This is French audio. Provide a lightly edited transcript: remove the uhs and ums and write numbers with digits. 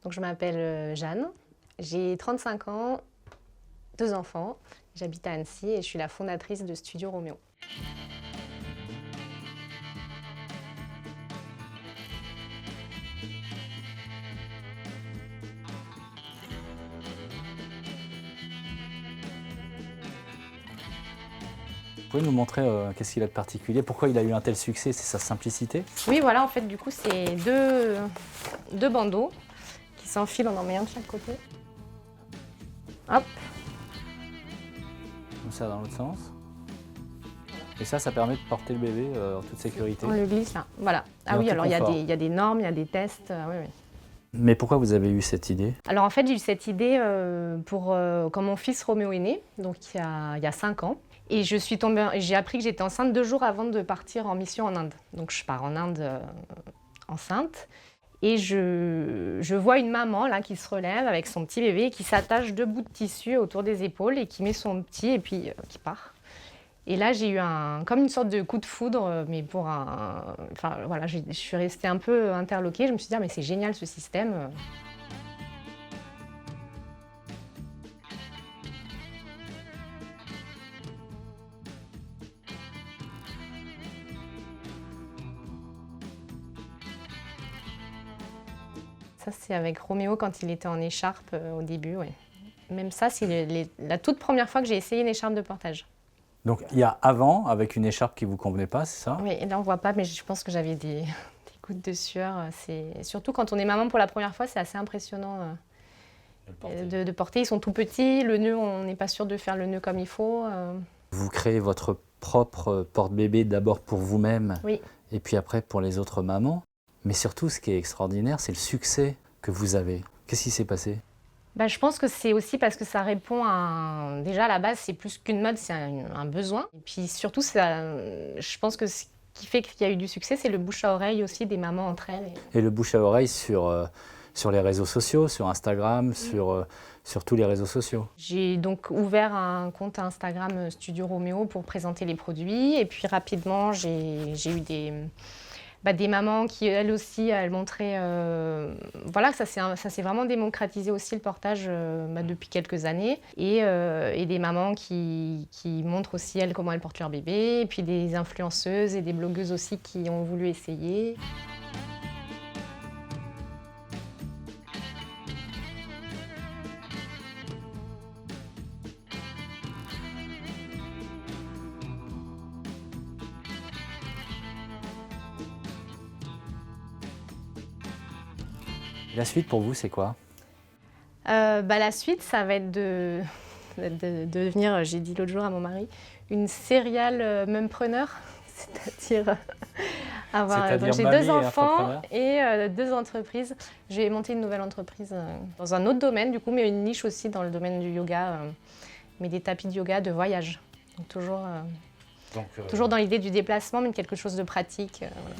Donc je m'appelle Jeanne, j'ai 35 ans, 2 enfants, j'habite à Annecy et je suis la fondatrice de Studio Roméo. Vous pouvez nous montrer qu'est-ce qu'il a de particulier? Pourquoi il a eu un tel succès? C'est sa simplicité? Oui, voilà, en fait, du coup, c'est deux bandeaux qui s'enfilent, on en met un de chaque côté. Hop. Comme ça dans l'autre sens. Et ça permet de porter le bébé en toute sécurité. On le glisse là, voilà. Ah Dans oui, tout alors il confort. y a des normes, il y a des tests, oui, oui. Mais pourquoi vous avez eu cette idée? Alors en fait, j'ai eu cette idée quand mon fils Roméo est né, donc il y a 5 ans. Et j'ai appris que j'étais enceinte 2 jours avant de partir en mission en Inde. Donc je pars en Inde enceinte. Et je vois une maman là qui se relève avec son petit bébé, qui s'attache 2 bouts de tissu autour des épaules et qui met son petit et puis qui part. Et là, j'ai eu comme une sorte de coup de foudre, mais enfin voilà, je suis restée un peu interloquée. Je me suis dit, ah, mais c'est génial ce système. Ça, c'est avec Roméo quand il était en écharpe au début, oui. Même ça, c'est la toute première fois que j'ai essayé une écharpe de portage. Donc il y a avant, avec une écharpe qui ne vous convenait pas, c'est ça? Oui, et là on voit pas, mais je pense que j'avais des gouttes de sueur. Surtout quand on est maman pour la première fois, c'est assez impressionnant de porter. Ils sont tout petits, le nœud, on n'est pas sûr de faire le nœud comme il faut. Vous créez votre propre porte-bébé d'abord pour vous-même, Oui. et puis après pour les autres mamans. Mais surtout, ce qui est extraordinaire, c'est le succès que vous avez. Qu'est-ce qui s'est passé? Bah, je pense que c'est aussi parce que ça répond déjà à la base, c'est plus qu'une mode, c'est un besoin. Et puis surtout, je pense que ce qui fait qu'il y a eu du succès, c'est le bouche à oreille aussi des mamans entre elles. Et le bouche à oreille sur les réseaux sociaux, sur Instagram, sur tous les réseaux sociaux. J'ai donc ouvert un compte Instagram Studio Roméo pour présenter les produits. Et puis rapidement, j'ai eu des mamans qui, elles aussi, elles montraient... voilà, ça s'est vraiment démocratisé aussi, le portage, depuis quelques années. Et des mamans qui montrent aussi, elles, comment elles portent leur bébé. Et puis des influenceuses et des blogueuses aussi qui ont voulu essayer. La suite pour vous, c'est quoi? La suite, ça va être de devenir, j'ai dit l'autre jour à mon mari, une serial mumpreneur, c'est-à-dire donc j'ai 2 enfants et 2 entreprises. Je vais monter une nouvelle entreprise dans un autre domaine, du coup, mais une niche aussi dans le domaine du yoga, mais des tapis de yoga de voyage. Donc toujours dans l'idée du déplacement, mais quelque chose de pratique. Voilà.